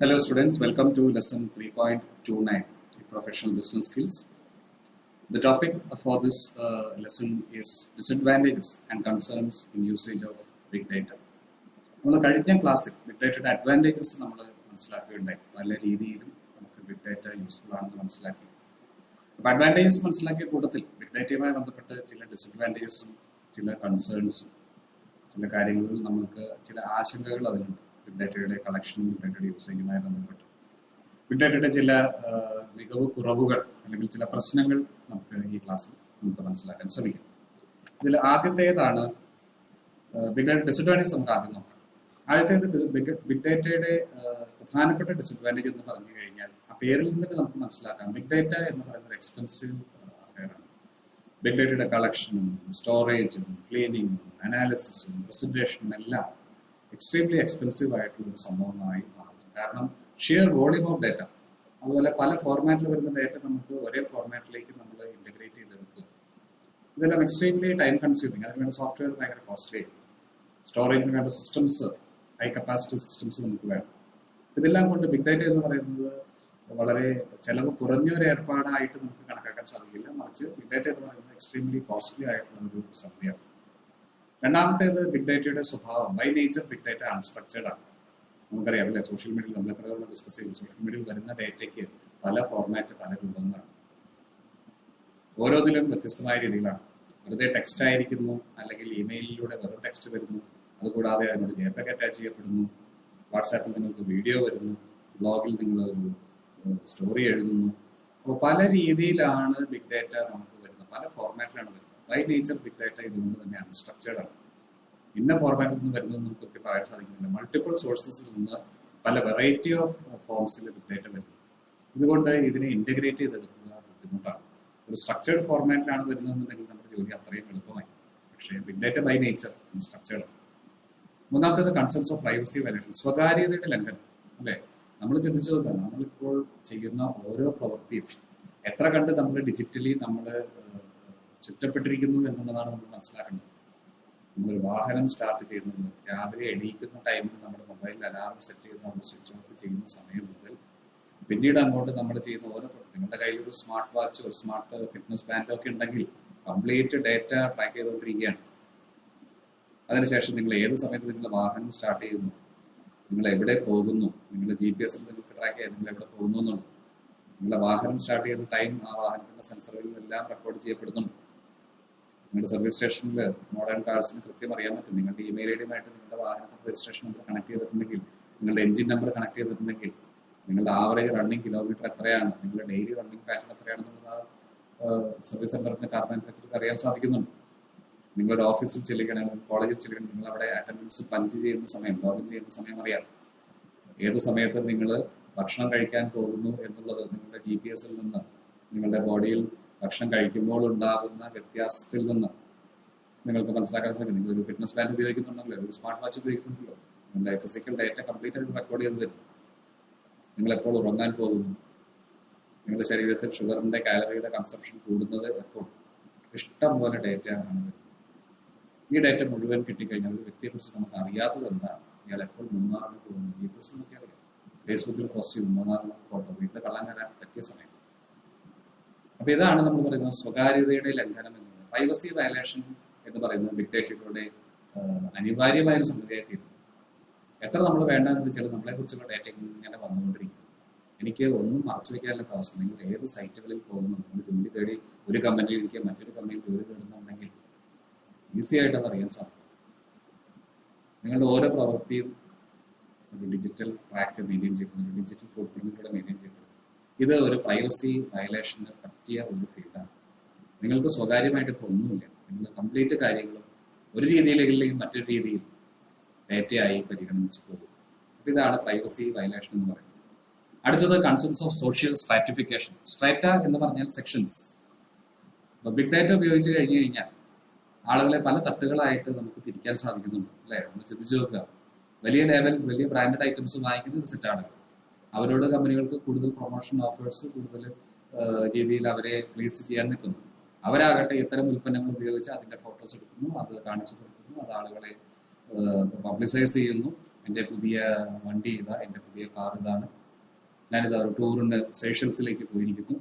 Hello students, welcome to lesson 3.29, Professional Business Skills. The topic for this lesson is disadvantages and concerns in usage of big data. നമ്മൾ കഴിഞ്ഞ ക്ലാസ്സിൽ big ഡേറ്റയുടെ advantages നമ്മൾ മനസ്സിലാക്കുകയുണ്ടായി. പല രീതിയിലും നമുക്ക് ബിഗ് ഡേറ്റ യൂസ്ഫുൾ ആണെന്ന് മനസ്സിലാക്കി. അപ്പോൾ അഡ്വാൻറ്റേജസ് മനസ്സിലാക്കിയ കൂട്ടത്തിൽ ബിഗ് ഡേറ്റയുമായി ബന്ധപ്പെട്ട് ചില ഡിസഡ്വാൻറ്റേജസും ചില കൺസേൺസും ചില കാര്യങ്ങളിൽ നമുക്ക് ചില ആശങ്കകൾ അതിലുണ്ട്. ബിഗ് ഡേറ്റയുടെ കളക്ഷൻ, ബിഗ് ഡേറ്റയുടെ യൂസേജുമായി ബന്ധപ്പെട്ട് ബിഗ് ഡേറ്റയുടെ ചില മികവ് കുറവുകൾ അല്ലെങ്കിൽ ചില പ്രശ്നങ്ങൾ നമുക്ക് ഈ ക്ലാസ്സിൽ നമുക്ക് മനസ്സിലാക്കാൻ ശ്രമിക്കാം. ഇതിൽ ആദ്യത്തേതാണ് ബിഗ് ഡേറ്റ ഡിസഡ്വാൻറ്റേജ്. നമുക്ക് ആദ്യം നോക്കാം. ആദ്യത്തേത് ബിഗ് ഡേറ്റയുടെ പ്രധാനപ്പെട്ട ഡിസഡ്വാൻറ്റേജ് എന്ന് പറഞ്ഞു കഴിഞ്ഞാൽ ആ പേരിൽ നിന്ന് നമുക്ക് മനസ്സിലാക്കാം. ബിഗ് ഡേറ്റ എന്ന് പറയുന്നത് എക്സ്പെൻസീവ് അഫെയറാണ്. ബിഗ് ഡേറ്റയുടെ കളക്ഷനും സ്റ്റോറേജും ക്ലീനിങ്ങും അനാലിസിസും പ്രസന്റേഷനും എല്ലാം എക്സ്ട്രീംലി എക്സ്പെൻസീവ് ആയിട്ടുള്ള ഒരു സംഭവമായി മാറുന്നു. കാരണം ഷിയർ വോളിയം ഓഫ് ഡേറ്റ, അതുപോലെ പല ഫോർമാറ്റിൽ വരുന്ന ഡേറ്റ നമുക്ക് ഒരേ ഫോർമാറ്റിലേക്ക് നമ്മൾ ഇന്റഗ്രേറ്റ് ചെയ്തെടുക്കുക, ഇതെല്ലാം എക്സ്ട്രീംലി ടൈം കൺസ്യൂമിങ്. അതിനുവേണ്ട സോഫ്റ്റ്വെയർ ഭയങ്കര കോസ്റ്റ്ലി. സ്റ്റോറേജിന് വേണ്ട സിസ്റ്റംസ്, ഹൈ കപ്പാസിറ്റി സിസ്റ്റംസ് നമുക്ക് വേണം. ഇതെല്ലാം കൊണ്ട് ബിഗ് ഡേറ്റ എന്ന് പറയുന്നത് വളരെ ചെലവ് കുറഞ്ഞ ഒരു ഏർപ്പാടായിട്ട് നമുക്ക് കണക്കാക്കാൻ സാധിക്കില്ല. മറിച്ച് ബിഗ് ഡേറ്റ എന്ന് പറയുന്നത് എക്സ്ട്രീംലി കോസ്റ്റ്ലി ആയിട്ടുള്ള ഒരു സംഗതിയാണ്. രണ്ടാമത്തേത് ബിഗ് ഡേറ്റയുടെ സ്വഭാവം. By nature big data unstructured ആണ്. നമുക്കറിയാം അല്ലേ, സോഷ്യൽ മീഡിയയിൽ നമ്മൾ എത്ര തവണ ഡിസ്കസ് ചെയ്തു. സോഷ്യൽ മീഡിയയിൽ വരുന്ന ഡേറ്റയ്ക്ക് പല ഫോർമാറ്റ്, പല രൂപങ്ങളാണ്. ഓരോന്നിലും വ്യത്യസ്തമായ രീതിയിലാണ്. വെറുതെ ടെക്സ്റ്റ് ആയിരിക്കുന്നു, അല്ലെങ്കിൽ ഇമെയിലിലൂടെ വെറും ടെക്സ്റ്റ് വരുന്നു, അതുകൂടാതെ അതിനോട് JPEG അറ്റാച്ച് ചെയ്യപ്പെടുന്നു, വാട്സാപ്പിൽ നിങ്ങൾക്ക് വീഡിയോ വരുന്നു, ബ്ലോഗിൽ നിങ്ങൾ ഒരു സ്റ്റോറി എഴുതുന്നു. അപ്പോൾ പല രീതിയിലാണ് ബിഗ് ഡേറ്റ നമുക്ക് വരുന്നത്, പല ഫോർമാറ്റിലാണ് വരുന്നത്. ബൈ നേച്ചർ ബിഗ് ഡേറ്റ ഇതുകൊണ്ട് തന്നെ അൺസ്ട്രക്ചേർഡ് ആണ്. ഇന്ന ഫോർമാറ്റിൽ നിന്ന് വരുന്നതെന്ന് നമുക്ക് പറയാൻ സാധിക്കുന്നില്ല. മൾട്ടിപ്പിൾ സോഴ്സസിൽ നിന്ന് പല വെറൈറ്റി ഓഫ് ഫോംസിൽ ബിഗ് ഡേറ്റ വരുന്നു. ഇതുകൊണ്ട് ഇതിനെ ഇന്റഗ്രേറ്റ് ചെയ്തെടുക്കുക ബുദ്ധിമുട്ടാണ്. ഒരു സ്ട്രക്ചേർഡ് ഫോർമാറ്റിലാണ് വരുന്നതെന്നുണ്ടെങ്കിൽ നമ്മുടെ ജോലി അത്രയും എളുപ്പമായി. പക്ഷേ big data by nature unstructured ആണ്. മൂന്നാമത്തേത് കൺസേൺസ് ഓഫ് പ്രൈവസി വയലേഷൻ, സ്വകാര്യതയുടെ ലംഘനം. അല്ലേ, നമ്മൾ ചിന്തിച്ചു നോക്കുക, നമ്മളിപ്പോൾ ചെയ്യുന്ന ഓരോ പ്രവൃത്തിയും എത്ര കണ്ട് നമ്മൾ ഡിജിറ്റലി നമ്മൾ ചുറ്റപ്പെട്ടിരിക്കുന്നു എന്നുള്ളതാണ് നമ്മൾ മനസ്സിലാക്കേണ്ടത്. നമ്മളൊരു വാഹനം സ്റ്റാർട്ട് ചെയ്യുന്നത്, രാവിലെ എണീക്കുന്ന ടൈമിൽ നമ്മുടെ മൊബൈലിൽ അലാറം സെറ്റ് ചെയ്ത് നമ്മൾ സ്വിച്ച് ഓഫ് ചെയ്യുന്ന സമയം മുതൽ പിന്നീട് അങ്ങോട്ട് നമ്മൾ ചെയ്യുന്ന ഓരോ പ്രവൃത്തി, നിങ്ങളുടെ കയ്യിൽ ഒരു സ്മാർട്ട് വാച്ച്, ഒരു സ്മാർട്ട് ഫിറ്റ്നസ് ബാൻഡോ ഒക്കെ ഉണ്ടെങ്കിൽ കംപ്ലീറ്റ് ഡേറ്റ ട്രാക്ക് ചെയ്തുകൊണ്ടിരിക്കുകയാണ്. അതിനുശേഷം നിങ്ങൾ ഏത് സമയത്ത് നിങ്ങളുടെ വാഹനം സ്റ്റാർട്ട് ചെയ്യുന്നു, നിങ്ങൾ എവിടെ പോകുന്നു, നിങ്ങളുടെ GPS നിങ്ങൾക്ക് ട്രാക്ക് ചെയ്യാൻ നിങ്ങൾ എവിടെ പോകുന്നു എന്നുള്ളൂ. നിങ്ങളുടെ വാഹനം സ്റ്റാർട്ട് ചെയ്യുന്ന ടൈം ആ വാഹനത്തിന്റെ സെൻസറുകളിലെല്ലാം റെക്കോർഡ് ചെയ്യപ്പെടുന്നുണ്ട്. നിങ്ങളുടെ സർവീസ് സ്റ്റേഷനിൽ മോഡേൺ കാർസിന് കൃത്യം അറിയാൻ പറ്റും. നിങ്ങളുടെ ഇമെയിൽ ഐഡിയുമായിട്ട് നിങ്ങളുടെ വാഹനത്തിന്റെ രജിസ്ട്രേഷൻ നമ്പർ കണക്ട് ചെയ്തിട്ടുണ്ടെങ്കിൽ, നിങ്ങളുടെ എഞ്ചിൻ നമ്പർ കണക്ട് ചെയ്തിട്ടുണ്ടെങ്കിൽ, നിങ്ങളുടെ ആവറേജ് റണ്ണിങ് കിലോമീറ്റർ എത്രയാണ്, നിങ്ങളുടെ ഡെയിലി റണ്ണിങ് പാറ്റേൺ എത്രയാണെന്നുള്ളത് ആ സർവീസ് സെന്ററിന്റെ കാർ മാനുഫാക്ചർക്ക് അറിയാൻ സാധിക്കുന്നുണ്ട്. നിങ്ങളുടെ ഓഫീസിൽ ചെല്ലുകയാണെങ്കിൽ, കോളേജിൽ ചെല്ലുകയാണെങ്കിൽ, നിങ്ങൾ അവിടെ അറ്റൻഡൻസ് പഞ്ച് ചെയ്യുന്ന സമയം, ലോഗിൻ ചെയ്യുന്ന സമയം അറിയാം. ഏത് സമയത്ത് നിങ്ങൾ ഭക്ഷണം കഴിക്കാൻ പോകുന്നു എന്നുള്ളത് നിങ്ങളുടെ GPS നിന്ന്, നിങ്ങളുടെ ബോഡിയിൽ ഭക്ഷണം കഴിക്കുമ്പോൾ ഉണ്ടാകുന്ന വ്യത്യാസത്തിൽ നിന്ന് നിങ്ങൾക്ക് മനസ്സിലാക്കാൻ സാധിക്കും. നിങ്ങൾ ഒരു ഫിറ്റ്നസ് ബാൻഡ് ഉപയോഗിക്കുന്നുണ്ടല്ലോ, ഒരു സ്മാർട്ട് വാച്ച് ഉപയോഗിക്കുന്നുണ്ടല്ലോ, നിങ്ങളുടെ ഫിസിക്കൽ ഡേറ്റ കംപ്ലീറ്റ് ആയിട്ട് റെക്കോർഡ് ചെയ്ത് വരും. നിങ്ങൾ എപ്പോൾ ഉറങ്ങാൻ പോകുന്നു, നിങ്ങളുടെ ശരീരത്തിൽ ഷുഗറിന്റെ കാലറിയുടെ കൺസംഷൻ കൂടുന്നത് എപ്പോൾ, ഇഷ്ടം പോലെ ഡേറ്റ ആണ് വരുന്നത്. ഈ ഡേറ്റ മുഴുവൻ കിട്ടിക്കഴിഞ്ഞാൽ ഒരു വ്യക്തിയെക്കുറിച്ച് നമുക്ക് അറിയാത്തത് എന്താണ്, ഇയാൾ എപ്പോൾ മൂന്നാറിന് പോകുന്നു, GPS എന്നൊക്കെ അറിയാം. ഫേസ്ബുക്കിൽ പോസ്റ്റ് ചെയ്യും മൂന്നാറിന് ഫോട്ടോ, വീട്ടിൽ കള്ളൻ വരാൻ പറ്റിയ സമയം. അപ്പൊ ഇതാണ് നമ്മൾ പറയുന്നത് സ്വകാര്യതയുടെ ലംഘനം എന്നത്. പ്രൈവസി വയലേഷൻ എന്ന് പറയുന്നത് ബിഗ് ഡേറ്റയുടെ അനിവാര്യമായ ഒരു സംഗതിയായി തീരുന്നു. എത്ര നമ്മൾ വേണ്ടതെന്ന് വെച്ചാൽ നമ്മളെ കുറിച്ചുള്ള ഡേറ്റ ഇങ്ങനെ വന്നുകൊണ്ടിരിക്കും. എനിക്ക് ഒന്നും മറച്ചു വെക്കാനുള്ള അവസ്ഥ. നിങ്ങൾ ഏത് സൈറ്റുകളിൽ പോകുന്നു, നിങ്ങൾ ജോലി തേടി ഒരു കമ്പനിയിൽ ഇരിക്കുക, മറ്റൊരു കമ്പനിയിൽ ജോലി തേടുന്നുണ്ടെങ്കിൽ ഈസി ആയിട്ട് അത് അറിയാൻ സാധിക്കും. നിങ്ങളുടെ ഓരോ പ്രവൃത്തിയും ഒരു ഡിജിറ്റൽ ട്രാക്ക് മെയിൻറ്റെയിൻ ചെയ്യപ്പെടുന്നു, ഒരു ഡിജിറ്റൽ ഫുട് പ്രിന്റിലൂടെ മെയിൻറ്റെയിൻ ചെയ്യപ്പെടുന്നു. ഇത് ഒരു പ്രൈവസി വയലേഷന് പറ്റിയ ഒരു ഫീൽഡാണ്. നിങ്ങൾക്ക് സ്വകാര്യമായിട്ട് ഇപ്പോൾ ഒന്നുമില്ല. നിങ്ങൾ കംപ്ലീറ്റ് കാര്യങ്ങളും ഒരു രീതിയിലെങ്കിലും മറ്റൊരു രീതിയിൽ ഡേറ്റയായി പരിഗണിച്ച് പോകും. അപ്പോൾ ഇതാണ് പ്രൈവസി വയലേഷൻ എന്ന് പറയുന്നത്. അടുത്തത് concerns of social stratification. Strata എന്ന് പറഞ്ഞാൽ സെക്ഷൻസ്. അപ്പോൾ ബിഗ് ഡേറ്റ ഉപയോഗിച്ച് കഴിഞ്ഞു കഴിഞ്ഞാൽ ആളുകളെ പല തട്ടുകളായിട്ട് നമുക്ക് തിരിക്കാൻ സാധിക്കുന്നുണ്ട്. അല്ലേ, നമ്മൾ ചിന്തിച്ചു നോക്കുക. വലിയ ലെവൽ, വലിയ ബ്രാൻഡഡ് ഐറ്റംസ് വാങ്ങിക്കുന്ന ഒരു സെറ്റ് ആളുകൾ, അവരോട് കമ്പനികൾക്ക് കൂടുതൽ പ്രൊമോഷൻ ഓഫേഴ്സ്, കൂടുതൽ രീതിയിൽ അവരെ പ്ലേസ് ചെയ്യാൻ നിൽക്കുന്നു. അവരാകട്ടെ ഇത്തരം ഉൽപ്പന്നങ്ങൾ ഉപയോഗിച്ച് അതിന്റെ ഫോട്ടോസ് എടുക്കുന്നു, അത് കാണിച്ചു കൊടുക്കുന്നു, അത് ആളുകളെ പബ്ലിസൈസ് ചെയ്യുന്നു. എൻ്റെ പുതിയ വണ്ടി ഇതാ, എൻ്റെ പുതിയ കാർ ഇതാണ്, ഞാനിതാ ഒരു ടൂറിന് സേഷൽസിലേക്ക് പോയിരിക്കുന്നു,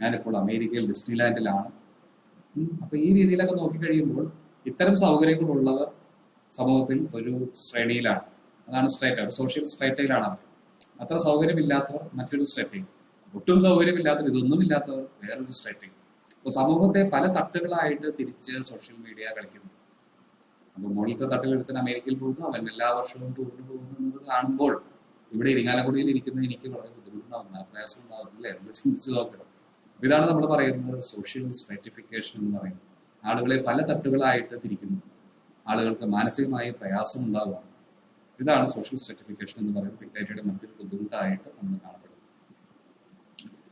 ഞാനിപ്പോൾ അമേരിക്കയിൽ ഡിസ്നിലാൻഡിലാണ്. അപ്പോൾ ഈ രീതിയിലൊക്കെ നോക്കിക്കഴിയുമ്പോൾ ഇത്തരം സൗകര്യങ്ങളുള്ളവർ സമൂഹത്തിൽ ഒരു ശ്രേണിയിലാണ്. അതാണ് സ്ട്രേറ്റ, സോഷ്യൽ സ്ട്രേറ്റയിലാണ് അവർ. അത്ര സൗകര്യമില്ലാത്തവർ മറ്റൊരു സ്ട്രേറ്റയിൽ, ഒട്ടും സൗകര്യമില്ലാത്തവർ, ഇതൊന്നും ഇല്ലാത്തവർ വേറൊരു സ്ട്രേറ്റയിൽ. അപ്പോൾ സമൂഹത്തെ പല തട്ടുകളായിട്ട് തിരിച്ച് സോഷ്യൽ മീഡിയ കളിക്കുന്നു. അപ്പോൾ മുകളിലത്തെ തട്ടിലെടുത്തിന് അമേരിക്കയിൽ പോകുന്നു, അവൻ എല്ലാ വർഷവും ടൂറിന് പോകുന്നത് കാണുമ്പോൾ ഇവിടെ ഇരിങ്ങാലക്കുടിയിൽ ഇരിക്കുന്ന എനിക്ക് വളരെ ബുദ്ധിമുട്ടുണ്ടാവുന്ന പ്രയാസം ഉണ്ടാവുന്നില്ല എന്ന് ചിന്തിച്ച് നോക്കണം. ഇതാണ് നമ്മൾ പറയുന്നത് സോഷ്യൽ സ്ട്രാറ്റിഫിക്കേഷൻ എന്ന് പറയുന്നത്. ആളുകളെ പല തട്ടുകളായിട്ട് തിരിക്കുന്നു, ആളുകൾക്ക് മാനസികമായി പ്രയാസം ഉണ്ടാവുക. ഇതാണ് സോഷ്യൽ സ്ട്രാറ്റിഫിക്കേഷൻ എന്ന് പറയുന്നത് ബിഗ് ഡാറ്റയുടെ മറ്റൊരു ബുദ്ധിമുട്ടായിട്ട് നമ്മൾ കാണപ്പെടുന്നത്.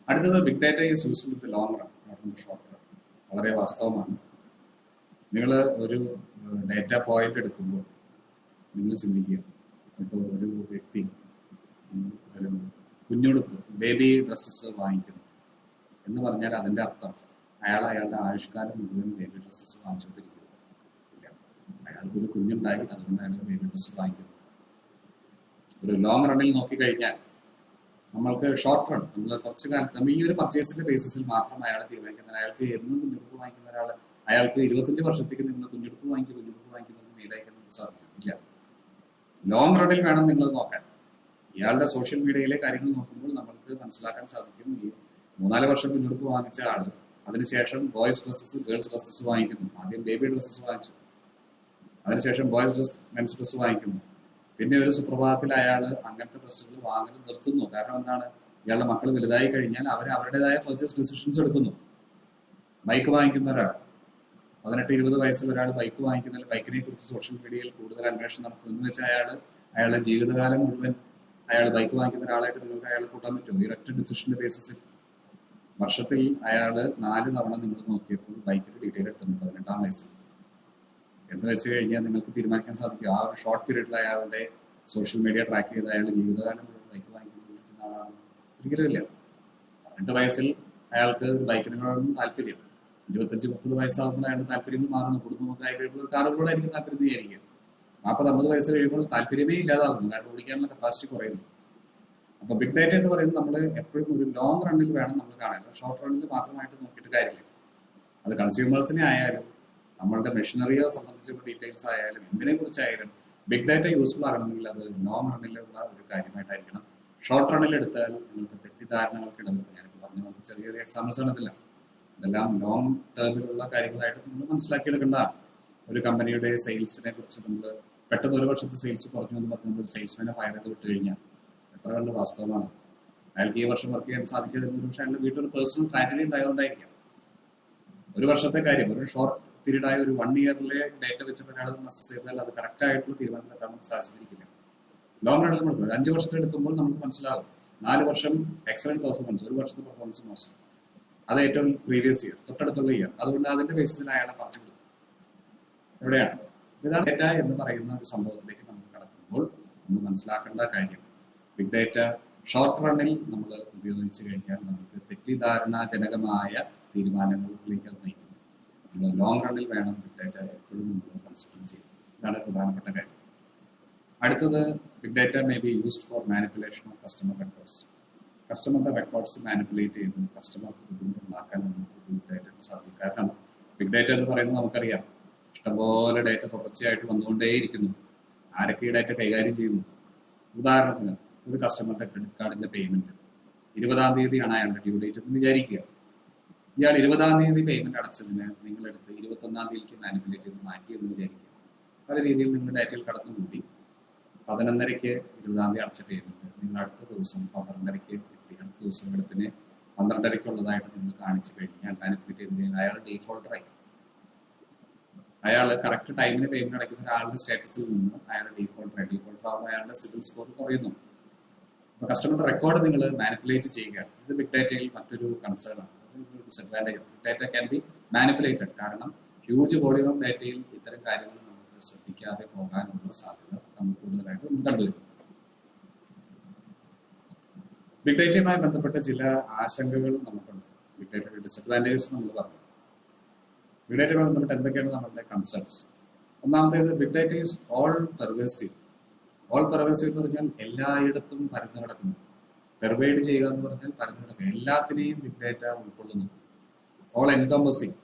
അടുത്തത് big data is useful with long run, not in the short run. വളരെ വാസ്തവമാണ്. നിങ്ങൾ ഒരു ഡാറ്റ പോയിന്റ് എടുക്കുമ്പോൾ നിങ്ങൾ ചിന്തിക്കുക, ഇപ്പോൾ ഒരു വ്യക്തി ഒരു കുഞ്ഞുടുപ്പ്, ബേബി ഡ്രസ്സസ് വാങ്ങിക്കുന്നു എന്ന് പറഞ്ഞാൽ അതിൻ്റെ അർത്ഥം അയാളുടെ ആയുഷ്കാലം മുഴുവൻ ബേബി ഡ്രസ്സസ് വാങ്ങിച്ചുകൊണ്ടിരിക്കുന്നു ഇല്ല. അയാൾക്കൊരു കുഞ്ഞുണ്ടായി, അതുകൊണ്ട് അയാൾ ബേബി ഡ്രസ്സ് വാങ്ങിക്കുന്നു. ഒരു ലോങ് റണ്ണിൽ നോക്കിക്കഴിഞ്ഞാൽ നമ്മൾക്ക് ഷോർട്ട് റൺ, നമ്മൾ കുറച്ച് കാലത്ത് നമ്മൾ ഈ ഒരു പർച്ചേസിന്റെ ബേസിസിൽ മാത്രം അയാളെ തീരുമാനിക്കുന്നത്. അയാൾക്ക് എന്നും കുഞ്ഞുടുപ്പ് വാങ്ങിക്കുന്ന ഒരാൾ അയാൾക്ക് 25 വർഷത്തേക്ക് നിങ്ങൾ കുഞ്ഞുടുപ്പ് വാങ്ങിക്കുന്നത് മെയിലയക്കുന്നത് സാധിക്കില്ല. ലോങ് റണ്ണിൽ വേണം നിങ്ങൾ നോക്കാൻ. ഇയാളുടെ സോഷ്യൽ മീഡിയയിലെ കാര്യങ്ങൾ നോക്കുമ്പോൾ നമുക്ക് മനസ്സിലാക്കാൻ സാധിക്കും, ഈ 3-4 വർഷം കുഞ്ഞുടുപ്പ് വാങ്ങിച്ച ആള് അതിനുശേഷം ബോയ്സ് ഡ്രസ്സസ്, ഗേൾസ് ഡ്രസ്സസ് വാങ്ങിക്കുന്നു. ആദ്യം ബേബി ഡ്രസ്സസ് വാങ്ങിച്ചു, അതിനുശേഷം ബോയ്സ് ഡ്രസ്, മെൻസ് ഡ്രസ്സ് വാങ്ങിക്കുന്നു. പിന്നെ ഒരു സുപ്രഭാതത്തിൽ അയാൾ അങ്ങനത്തെ ഡ്രസ്സുകൾ വാങ്ങൽ നിർത്തുന്നു. കാരണം എന്താണ്? ഇയാളുടെ മക്കൾ വലുതായി കഴിഞ്ഞാൽ അവർ അവരുടേതായ പർച്ചേസ് ഡിസിഷൻസ് എടുക്കുന്നു. ബൈക്ക് വാങ്ങിക്കുന്ന ഒരാൾ, 18-20 വയസ്സിൽ ഒരാൾ ബൈക്ക് വാങ്ങിക്കുന്നതിൽ ബൈക്കിനെ കുറിച്ച് സോഷ്യൽ മീഡിയയിൽ കൂടുതൽ അന്വേഷണം നടത്തുന്നു എന്ന് വെച്ചാൽ അയാളുടെ ജീവിതകാലം മുഴുവൻ അയാൾ ബൈക്ക് വാങ്ങിക്കുന്ന ഒരാളായിട്ട് നിങ്ങൾക്ക് അയാളെ കൂട്ടാൻ പറ്റുമോ? ഈ ഒറ്റ ഡിസിഷന്റെ ബേസിസിൽ വർഷത്തിൽ അയാൾ 4 തവണ നിങ്ങൾ നോക്കിയപ്പോൾ ബൈക്കിന്റെ ഡീറ്റെയിൽ എടുത്തിട്ടുണ്ട് 18-ാം വയസ്സിൽ എന്ന് വെച്ച് കഴിഞ്ഞാൽ നിങ്ങൾക്ക് തീരുമാനിക്കാൻ സാധിക്കും ആ ഒരു ഷോർട്ട് പീരീഡിൽ അയാളുടെ സോഷ്യൽ മീഡിയ ട്രാക്ക് ചെയ്ത് അയാളുടെ ജീവിതകാലം മുഴുവൻ ബൈക്ക് വാങ്ങിക്കുന്ന ആളാണ്? ഒരിക്കലും ഇല്ല. 18 വയസ്സിൽ അയാൾക്ക് ബൈക്കിനോടൊന്നും താല്പര്യം, 25-30 വയസ്സാകുമ്പോൾ അയാളുടെ താല്പര്യങ്ങൾ മാറുന്നു. കുടുംബമൊക്കെ ആയി കഴിയുമ്പോൾ കാറുകളോടായിരിക്കും താല്പര്യം വിചാരിക്കുക. 40-50 വയസ്സ് കഴിയുമ്പോൾ താല്പര്യമേ ഇല്ലാതാകുന്നു, കാരണം ഓടിക്കാനുള്ള കപ്പാസിറ്റി കുറയുന്നു. അപ്പൊ ബിഗ് ഡാറ്റ എന്ന് പറയുന്നത് നമ്മൾ എപ്പോഴും ഒരു ലോങ് റണ്ണിൽ വേണം നമ്മൾ കാണാൻ, ഷോർട്ട് റണ്ണിൽ മാത്രമായിട്ട് നോക്കിയിട്ട് കാര്യമില്ല. അത് കൺസ്യൂമേഴ്സിനെ ആയാലും നമ്മളുടെ മെഷീനറിയെ സംബന്ധിച്ചുള്ള ഡീറ്റെയിൽസ് ആയാലും എന്തിനെ കുറിച്ചായാലും ബിഗ് ഡാറ്റ യൂസ്ഫുൾ ആകണമെങ്കിൽ അത് ലോങ് റണ്ണിലുള്ള ഒരു കാര്യമായിട്ടായിരിക്കണം. ഷോർട്ട് റണ്ണിൽ എടുത്താൽ നിങ്ങൾക്ക് തെറ്റിദ്ധാരണകൾക്ക് ഇടവരുത്തും. ഞാനിപ്പോൾ പറഞ്ഞ പോലത്തെ ചെറിയ ചെറിയ എക്സാമ്പിൾസ് ആണ് ഇതെല്ലാം ലോങ് ടേമിലുള്ള കാര്യങ്ങളായിട്ട് നമ്മൾ മനസ്സിലാക്കിയെടുക്കേണ്ടതാണ്. ഒരു കമ്പനിയുടെ സെയിൽസിനെ കുറിച്ച് നമ്മൾ പെട്ടെന്ന് ഒരു വർഷത്തെ സെയിൽസ് കുറഞ്ഞു എന്ന് പറഞ്ഞ് നമ്മൾ സെയിൽസ്മാനെ ഫയർ ചെയ്ത് വിട്ട് കഴിഞ്ഞാൽ എത്ര കണ്ട് വാസ്തവമാണ്? അയാൾക്ക് ഈ വർഷം വർക്ക് ചെയ്യാൻ സാധിക്കാതിരുന്നു, പക്ഷേ അയാളുടെ വീട്ടിൽ പേഴ്സണൽ ട്രാജഡി ഉണ്ടായതുകൊണ്ടായിരിക്കാം. ഒരു വർഷത്തെ കാര്യം ഒരു ഷോർട്ട് പീരീഡായ ഒരു 1 ഇയറിലെ ഡേറ്റ വെച്ചിട്ട് അയാൾ അസസ് ചെയ്താൽ അത് കറക്റ്റ് ആയിട്ടുള്ള തീരുമാനത്തിലെത്താൻ നമുക്ക് സാധിച്ചിരിക്കില്ല. ലോങ് റണ്ണിൽ നമ്മൾ 5 വർഷത്തെ എടുക്കുമ്പോൾ നമുക്ക് മനസ്സിലാവും 4 വർഷം എക്സലന്റ് പെർഫോമൻസ്, ഒരു വർഷത്തെ പെർഫോമൻസ് മോശം, അത് ഏറ്റവും പ്രീവിയസ് ഇയർ, തൊട്ടടുത്തുള്ള ഇയർ. അതുകൊണ്ട് അതിന്റെ ബേസിസിൽ അയാളെ പറഞ്ഞു കൊടുക്കും. എവിടെയാണ് ഇതാണ് ഡേറ്റ എന്ന് പറയുന്ന ഒരു സംഭവത്തിലേക്ക് നമ്മൾ കടക്കുമ്പോൾ നമ്മൾ മനസ്സിലാക്കേണ്ട കാര്യം, ബിഗ് ഡേറ്റ ഷോർട്ട് റണ്ണിൽ നമ്മൾ ഉപയോഗിച്ച് കഴിഞ്ഞാൽ നമുക്ക് തെറ്റിദ്ധാരണാജനകമായ തീരുമാനങ്ങളിലേക്ക് അത് നയിക്കുന്നു. നമ്മൾ ലോങ് റണ്ണിൽ വേണം ബിഗ് ഡേറ്റ എപ്പോഴും നമ്മൾ കൺസിഡർ ചെയ്യുന്നത്. ഇതാണ് പ്രധാനപ്പെട്ട കാര്യം. അടുത്തത്, big data may be used for manipulation of customer records. കസ്റ്റമറുടെ റെക്കോർഡ്സ് മാനിപ്പുലേറ്റ് ചെയ്ത് കസ്റ്റമർക്ക് ബുദ്ധിമുട്ടുണ്ടാക്കാൻ നമുക്ക് ബിഗ് ഡേറ്റ സാധിക്കും. കാരണം ബിഗ് ഡേറ്റ എന്ന് പറയുന്നത് നമുക്കറിയാം, ഇഷ്ടംപോലെ ഡേറ്റ തുടർച്ചയായിട്ട് വന്നുകൊണ്ടേയിരിക്കുന്നു. ആരൊക്കെ ഈ ഡേറ്റ കൈകാര്യം ചെയ്യുന്നു? ഉദാഹരണത്തിന് ഒരു കസ്റ്റമറുടെ ക്രെഡിറ്റ് കാർഡിന്റെ പേയ്മെന്റ് 20-ാം തീയതിയാണ് അയാളുടെ ഡ്യൂ ഡേറ്റ് എന്ന് വിചാരിക്കുക. ഇയാൾ 20-ാം തീയതി പേയ്മെന്റ് അടച്ചതിന് നിങ്ങളെടുത്ത് 21-ാം തീയതിക്ക് മാനിപ്പുലേറ്റ് ചെയ്ത് മാറ്റി എന്ന് വിചാരിക്കുക. പല രീതിയിൽ നിങ്ങൾ ഡേറ്റയിൽ കടന്നുകൂടി 11:30-ക്ക് 20-ാം തീയതി അടച്ച പേയ്മെന്റ് നിങ്ങൾ അടുത്ത ദിവസം 12:30-ക്ക് കിട്ടി. അടുത്ത ദിവസം വെളുപ്പിന് 12:30-ക്കുള്ളതായിട്ട് നിങ്ങൾ കാണിച്ചു കഴിഞ്ഞാൽ മാനിപ്പുലേറ്റ് ചെയ്ത് കഴിഞ്ഞാൽ അയാൾ ഡീഫോൾട്ടറായി. അയാൾ കറക്റ്റ് ടൈമിന് പേയ്മെന്റ് അടയ്ക്കുന്ന ഒരാളുടെ സ്റ്റാറ്റസിൽ നിന്ന് അയാൾ ഡീഫോൾട്ടർ ആകുമ്പോൾ അയാളുടെ സിബിൽ സ്കോർ കുറയുന്നു. അപ്പൊ കസ്റ്റമറുടെ റെക്കോർഡ് നിങ്ങൾ മാനിപ്പുലേറ്റ് ചെയ്യുക. ഇത് ബിഗ് ഡേറ്റയിൽ മറ്റൊരു കൺസേൺ ആണ്, disadvantage. Big data can be manipulated. കാരണം ഹ്യൂജ് വോളിയം ഓഫ് ഡേറ്റയിൽ ഇത്തരം കാര്യങ്ങൾ നമുക്ക് ശ്രദ്ധിക്കാതെ പോകാനുള്ള സാധ്യത നമുക്ക് കൂടുതലായിട്ട് കണ്ടുവരും. ബിഗ് ഡേറ്റയുമായി ബന്ധപ്പെട്ട ചില ആശങ്കകൾ നമുക്കുണ്ട്. ബിഗ് ഡേറ്റയുടെ ഡിസഡ്വാൻറ്റേജസ് നമ്മൾ പറഞ്ഞു. ബിഗ് ഡേറ്റയുമായി ബന്ധപ്പെട്ട് എന്തൊക്കെയാണ് നമ്മളുടെ കൺസേൺസ്? ഒന്നാമത്തേത്, big data is all pervasive. All pervasive എന്ന് പറഞ്ഞാൽ എല്ലായിടത്തും പരന്നു കിടക്കുന്നു. പെർവൈഡ് ചെയ്യുക എന്ന് പറഞ്ഞാൽ പരന്നു കിടക്കുക, എല്ലാത്തിനെയും ബിഗ് ഡാറ്റ ഉൾക്കൊള്ളുന്നു. ഓൾ എൻകംബസിങ്,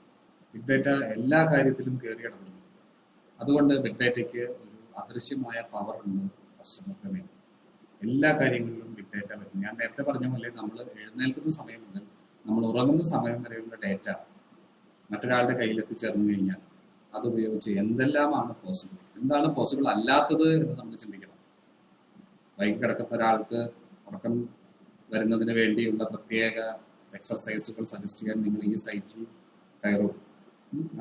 ബിഗ് ഡാറ്റ എല്ലാ കാര്യത്തിലും കയറി ഇടപെടുന്നു. അതുകൊണ്ട് ബിഗ് ഡാറ്റയ്ക്ക് ഒരു അദൃശ്യമായ പവർ ഉണ്ട് കസ്റ്റമർക്ക് വേണ്ടി. എല്ലാ കാര്യങ്ങളിലും ബിഗ് ഡാറ്റ വരുന്നു. ഞാൻ നേരത്തെ പറഞ്ഞ പോലെ നമ്മൾ എഴുന്നേൽക്കുന്ന സമയം മുതൽ നമ്മൾ ഉറങ്ങുന്ന സമയം വരെയുള്ള ഡാറ്റ മറ്റൊരാളുടെ കയ്യിൽ എത്തിച്ചേർന്നു കഴിഞ്ഞാൽ അതുപയോഗിച്ച് എന്തെല്ലാമാണ് പോസിബിൾ, എന്താണ് പോസിബിൾ അല്ലാത്തത് എന്ന് നമ്മൾ ചിന്തിക്കണം. വൈകി കിടക്കുന്ന ഒരാൾക്ക് ഉറക്കം വരുന്നതിന് വേണ്ടിയുള്ള പ്രത്യേക എക്സർസൈസുകൾ സജസ്റ്റ് ചെയ്യാൻ നിങ്ങൾ ഈ സൈറ്റിൽ കയറും.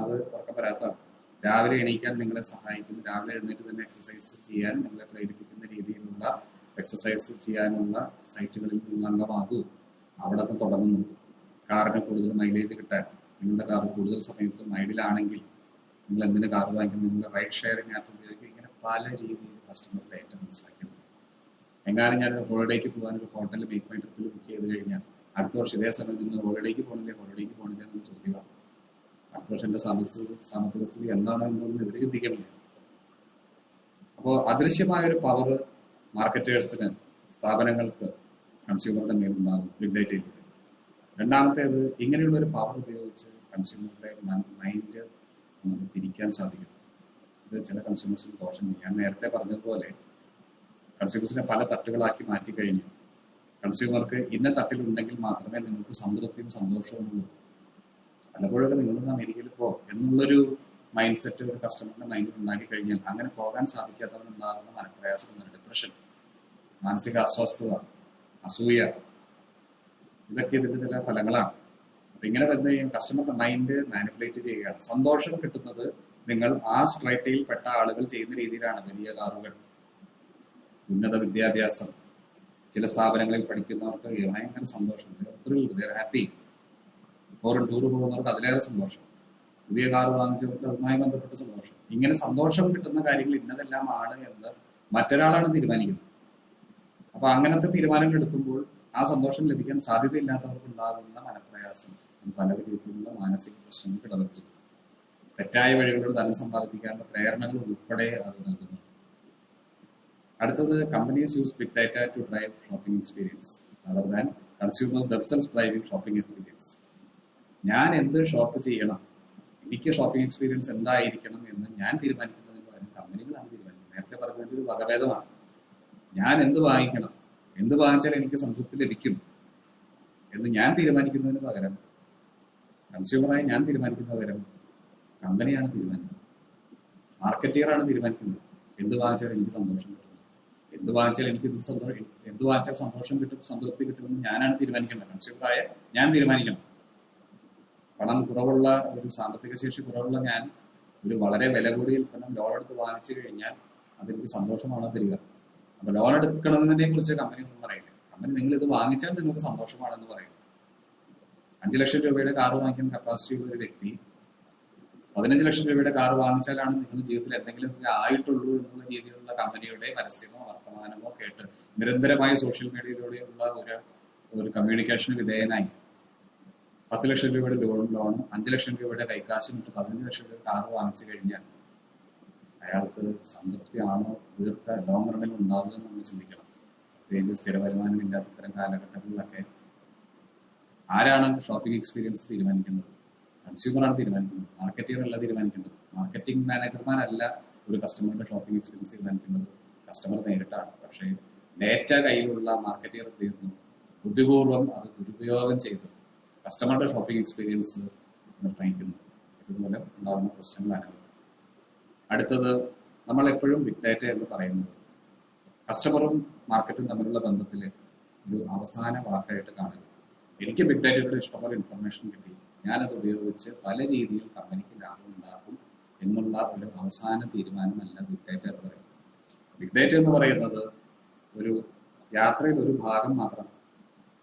അത് ഉറക്കം വരാത്തതാണ്. രാവിലെ എണീക്കാൻ നിങ്ങളെ സഹായിക്കുന്നു, രാവിലെ എഴുന്നേറ്റ് തന്നെ എക്സസൈസ് ചെയ്യാൻ നിങ്ങളെ പ്രേരിപ്പിക്കുന്ന രീതിയിലുള്ള എക്സസൈസ് ചെയ്യാനുള്ള സൈറ്റുകളിൽ നിങ്ങൾ അംഗമാകൂ. അവിടെ നിന്ന് തുടങ്ങുന്നു. കാറിന് കൂടുതൽ മൈലേജ് കിട്ടാൻ, നിങ്ങളുടെ കാർ കൂടുതൽ സമയത്ത് മൈഡിലാണെങ്കിൽ നിങ്ങൾ എന്തിന് കാർ വാങ്ങിക്കും, നിങ്ങളുടെ റൈഡ് ഷെയറിംഗ് ആപ്പ് ഉപയോഗിക്കും. ഇങ്ങനെ പല രീതിയിൽ കസ്റ്റമർ ഡേറ്റ മനസ്സിലാക്കിയിട്ടുണ്ട്. എങ്ങാനും ഞാൻ ഹോളിഡേക്ക് പോകാൻ ഒരു ഹോട്ടലിൽ മേക്ക് മൈ ട്രിപ്പിൽ ബുക്ക് ചെയ്ത് കഴിഞ്ഞാൽ അടുത്ത വർഷം ഇതേ സമയത്ത് നിങ്ങൾ ഹോളിഡേക്ക് പോകണില്ലേ എന്നുള്ള ചോദ്യമാണ്. അടുത്ത വർഷം എൻ്റെ സാമ്പത്തിക സ്ഥിതി എന്താണെന്നൊന്നും ഇവർ ചിന്തിക്കുന്നില്ല. അപ്പോൾ അദൃശ്യമായ ഒരു പവർ മാർക്കറ്റേഴ്സിന്, സ്ഥാപനങ്ങൾക്ക്, കൺസ്യൂമറുടെ മേലുണ്ടാകും ബിഗ് ഡേറ്റയിലൂടെ. രണ്ടാമത്തേത്, ഇങ്ങനെയുള്ള ഒരു പവർ ഉപയോഗിച്ച് കൺസ്യൂമറുടെ മൈൻഡ് നമുക്ക് തിരിക്കാൻ സാധിക്കും. ഇത് ചില കൺസ്യൂമേഴ്സിന് ദോഷം ചെയ്യും. ഞാൻ നേരത്തെ പറഞ്ഞതുപോലെ കൺസ്യൂമേഴ്സിനെ പല തട്ടുകളാക്കി മാറ്റി കഴിഞ്ഞു. കൺസ്യൂമർക്ക് ഇന്ന തട്ടിലുണ്ടെങ്കിൽ മാത്രമേ നിങ്ങൾക്ക് സംതൃപ്തിയും സന്തോഷവും ഉള്ളൂ. പലപ്പോഴൊക്കെ നിങ്ങളൊന്ന് അമേരിക്കയിൽ എന്നുള്ളൊരു മൈൻഡ് സെറ്റ് ഒരു കസ്റ്റമറിന്റെ മൈൻഡിൽ ഉണ്ടാക്കി കഴിഞ്ഞാൽ അങ്ങനെ പോകാൻ സാധിക്കാത്തവരുണ്ടാകുന്ന മനപ്രയാസം, ഡിപ്രഷൻ, മാനസിക അസ്വസ്ഥത, അസൂയ, ഇതൊക്കെ ഇതിന്റെ ചില ഫലങ്ങളാണ്. അപ്പൊ ഇങ്ങനെ വരുന്ന കസ്റ്റമറുടെ മൈൻഡ് മാനിപ്പുലേറ്റ് ചെയ്യുകയാണ്. സന്തോഷം കിട്ടുന്നത് നിങ്ങൾ ആ സ്ട്രൈറ്റയിൽ പെട്ട ആളുകൾ ചെയ്യുന്ന രീതിയിലാണ്. വലിയ കാറുകൾ, ഉന്നത വിദ്യാഭ്യാസം, ചില സ്ഥാപനങ്ങളിൽ പഠിക്കുന്നവർക്ക് ഭയങ്കര സന്തോഷം, ഹാപ്പി. ഫോറിൻ ടൂർ പോകുന്നവർക്ക് അതിലേറെ സന്തോഷം, പുതിയ കാർ വാങ്ങിച്ചവർക്ക് അതുമായി ബന്ധപ്പെട്ട സന്തോഷം. ഇങ്ങനെ സന്തോഷം കിട്ടുന്ന കാര്യങ്ങൾ ഇന്നതെല്ലാമാണ് എന്ന് മറ്റൊരാളാണ് തീരുമാനിക്കുന്നത്. അപ്പൊ അങ്ങനത്തെ തീരുമാനങ്ങൾ എടുക്കുമ്പോൾ ആ സന്തോഷം ലഭിക്കാൻ സാധ്യതയില്ലാത്തവർക്ക് ഉണ്ടാകുന്ന മനപ്രയാസം, പല രീതിയിലുള്ള മാനസിക പ്രശ്നങ്ങൾക്ക് ഇടവരുത്തും. തെറ്റായ വഴികളിലൂടെ ധനം സമ്പാദിപ്പിക്കാനുള്ള പ്രേരണകൾ ഉൾപ്പെടെ അത് നൽകുന്നു. അടുത്തത്, companies use big data to drive shopping experience other than consumers themselves driving shopping experience. ഞാൻ എന്ത് ഷോപ്പ് ചെയ്യണം, എനിക്ക് ഷോപ്പിംഗ് എക്സ്പീരിയൻസ് എന്തായിരിക്കണം എന്ന് ഞാൻ തീരുമാനിക്കുന്നതിന് പകരം കമ്പനികളാണ് തീരുമാനിക്കുന്നത്. നേരത്തെ പറഞ്ഞതിൻ്റെ ഒരു വകഭേദമാണ്. ഞാൻ എന്ത് വാങ്ങിക്കണം, എന്ത് വാങ്ങിച്ചാൽ എനിക്ക് സംതൃപ്തി ലഭിക്കും എന്ന് ഞാൻ തീരുമാനിക്കുന്നതിന് പകരം, കൺസ്യൂമറായി ഞാൻ തീരുമാനിക്കുന്ന പകരം കമ്പനിയാണ് തീരുമാനിക്കുന്നത്. മാർക്കറ്റിയറാണ് തീരുമാനിക്കുന്നത് എന്ത് വാങ്ങിച്ചാൽ എനിക്ക് സന്തോഷം കിട്ടും, എന്ത് വാങ്ങിച്ചാൽ എനിക്ക് എന്ത് വാങ്ങിച്ചാൽ സന്തോഷം കിട്ടും, സംതൃപ്തി കിട്ടുമെന്ന് ഞാനാണ് തീരുമാനിക്കേണ്ടത്. കൺസ്യൂമറായ ഞാൻ തീരുമാനിക്കണം. പണം കുറവുള്ള, ഒരു സാമ്പത്തിക ശേഷി കുറവുള്ള ഞാൻ ഒരു വളരെ വില കൂടിയ ഉൽപ്പന്നം ലോൺ എടുത്ത് വാങ്ങിച്ചു കഴിഞ്ഞാൽ അതെനിക്ക് സന്തോഷമാണോ തരിക? അപ്പൊ ലോൺ എടുക്കണമെന്നതിനെ കുറിച്ച് കമ്പനി ഒന്നും പറയില്ല. കമ്പനി നിങ്ങൾ ഇത് വാങ്ങിച്ചാൽ നിങ്ങൾക്ക് സന്തോഷമാണെന്ന് പറയും. 5 ലക്ഷം രൂപയുടെ കാർ വാങ്ങിക്കാൻ കപ്പാസിറ്റി ഉള്ള ഒരു വ്യക്തി 15 ലക്ഷം രൂപയുടെ കാർ വാങ്ങിച്ചാലാണ് നിങ്ങളുടെ ജീവിതത്തിൽ എന്തെങ്കിലും ആയിട്ടുള്ളൂ എന്നുള്ള രീതിയിലുള്ള കമ്പനിയുടെ പരസ്യമോ വർത്തമാനമോ കേട്ട് നിരന്തരമായി സോഷ്യൽ മീഡിയയിലൂടെയുള്ള ഒരു കമ്മ്യൂണിക്കേഷന് വിധേയനായി 10 ലക്ഷം രൂപയുടെ ലോണും 5 ലക്ഷം രൂപയുടെ കൈക്കാശും ഇട്ട് 15 ലക്ഷം രൂപ കാർ വാങ്ങിച്ചു കഴിഞ്ഞാൽ അയാൾക്ക് സംതൃപ്തിയാണോ ലോങ് റണ്ണിൽ ഉണ്ടാവുക എന്ന് നമ്മൾ ചിന്തിക്കണം. പ്രത്യേകിച്ച് സ്ഥിര വരുമാനം ഇല്ലാത്ത ഇത്തരം കാലഘട്ടങ്ങളിലൊക്കെ ആരാണ് ഷോപ്പിംഗ് എക്സ്പീരിയൻസ് തീരുമാനിക്കുന്നത്? കൺസ്യൂമറാണ് തീരുമാനിക്കുന്നത്, മാർക്കറ്റിംഗ് അല്ല തീരുമാനിക്കേണ്ടത്. മാർക്കറ്റിംഗ് മാനേജർമാരല്ല ഒരു കസ്റ്റമറുടെ ഷോപ്പിംഗ് എക്സ്പീരിയൻസ് തീരുമാനിക്കുന്നത്, കസ്റ്റമർ നേരിട്ടാണ്. പക്ഷേ ഡേറ്റ കയ്യിലുള്ള മാർക്കറ്റിയർ തീർന്നു ബുദ്ധിപൂർവ്വം അത് ദുരുപയോഗം ചെയ്ത് കസ്റ്റമറുടെ ഷോപ്പിംഗ് എക്സ്പീരിയൻസ് നിർണ്ണയിക്കുന്നു. ഇതുപോലെ ഉണ്ടാകുന്ന പ്രശ്നങ്ങളാണ്. അടുത്തത്, നമ്മൾ എപ്പോഴും ബിഗ് ഡാറ്റ എന്ന് പറയുന്നത് കസ്റ്റമറും മാർക്കറ്റും തമ്മിലുള്ള ബന്ധത്തിൽ ഒരു അവസാന വാക്കായിട്ട് കാണുക. എനിക്ക് ബിഗ് ഡാറ്റയുടെ ഇഷ്ടംപോലെ ഇൻഫർമേഷൻ കിട്ടി, ഞാനത് ഉപയോഗിച്ച് പല രീതിയിൽ കമ്പനിക്ക് ലാഭം ഉണ്ടാക്കും എന്നുള്ള ഒരു അവസാന തീരുമാനമല്ല ബിഗ് ഡാറ്റ എന്ന് പറയുന്നത്. ബിഗ് ഡാറ്റ എന്ന് പറയുന്നത് ഒരു യാത്രയിൽ ഒരു ഭാഗം മാത്രമാണ്.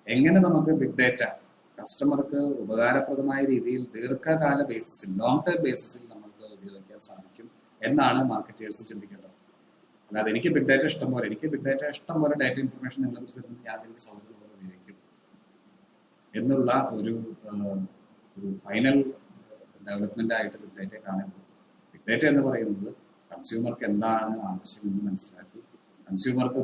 എങ്ങനെ നമുക്ക് ബിഗ് ഡാറ്റ കസ്റ്റമർക്ക് ഉപകാരപ്രദമായ രീതിയിൽ ദീർഘകാല ബേസിസിൽ, ലോങ് ടേം ബേസിസിൽ നമുക്ക് ഉപയോഗിക്കാൻ സാധിക്കും എന്നാണ് മാർക്കറ്റേഴ്സ് ചിന്തിക്കേണ്ടത്. അല്ലാതെ എനിക്ക് ബിഗ് ഡാറ്റ ഇഷ്ടം പോലെ ഡാറ്റ ഇൻഫർമേഷൻ നിങ്ങളെ കുറിച്ച് തരുന്നത് ഞാൻ എനിക്ക് സൗകര്യം പോലെ ഉപയോഗിക്കും എന്നുള്ള ഒരു ഫൈനൽ ഡെവലപ്മെന്റ് ആയിട്ട് ബിഗ് ഡാറ്റയെ കാണുമ്പോൾ, ബിഗ് ഡാറ്റ എന്ന് പറയുന്നത് കൺസ്യൂമർക്ക് എന്താണ് ആവശ്യമെന്ന് മനസ്സിലാക്കി കൺസ്യൂമർക്ക്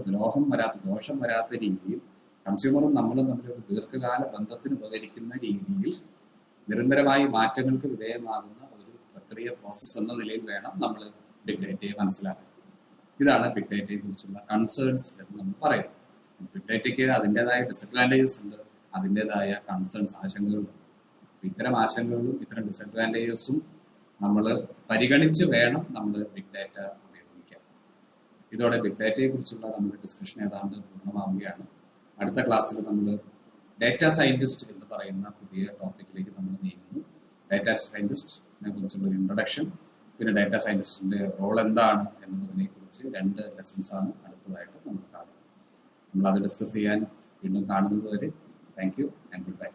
ദോഷം വരാത്ത രീതിയിൽ കൺസ്യൂമറും നമ്മളും തമ്മിലൊരു ദീർഘകാല ബന്ധത്തിന് ഉപകരിക്കുന്ന രീതിയിൽ നിരന്തരമായി മാറ്റങ്ങൾക്ക് വിധേയമാകുന്ന ഒരു പ്രക്രിയ പ്രോസസ്സ് എന്ന നിലയിൽ വേണം നമ്മൾ ബിഗ് ഡേറ്റയെ മനസ്സിലാക്കാൻ. ഇതാണ് ബിഗ് ഡേറ്റയെ കുറിച്ചുള്ള കൺസേൺസ് എന്ന് നമ്മൾ പറയുന്നത്. ബിഗ് ഡേറ്റയ്ക്ക് അതിൻ്റെതായ ഡിസഡ്വാൻറ്റേജസ് ഉണ്ട്, അതിൻ്റെതായ കൺസേൺസ്, ആശങ്കകളുണ്ട്. ഇത്തരം ആശങ്കകളും ഇത്തരം ഡിസഡ്വാൻറ്റേജസും നമ്മൾ പരിഗണിച്ച് വേണം നമ്മൾ ബിഗ് ഡേറ്റ ഉപയോഗിക്കാൻ. ഇതോടെ ബിഗ് ഡേറ്റയെ കുറിച്ചുള്ള നമ്മുടെ ഡിസ്കഷൻ ഏതാണ്ട് പൂർണ്ണമാവുകയാണ്. അടുത്ത ക്ലാസ്സിൽ നമ്മൾ ഡേറ്റ സയന്റിസ്റ്റ് എന്ന് പറയുന്ന പുതിയ ടോപ്പിക്കിലേക്ക് നമ്മൾ നീങ്ങുന്നു. ഡേറ്റ സയന്റിസ്റ്റിനെ കുറിച്ചുള്ള ഒരു ഇൻട്രൊഡക്ഷൻ, പിന്നെ ഡേറ്റ സയന്റിസ്റ്റിന്റെ റോൾ എന്താണ് എന്നതിനെ കുറിച്ച് 2 ലെസൺസ് ആണ് അടുത്തതായിട്ട് നമ്മൾ കാണുന്നത്. നമ്മൾ അത് ഡിസ്കസ് ചെയ്യാൻ വീണ്ടും കാണുന്നത് വരെ thank you and good bye.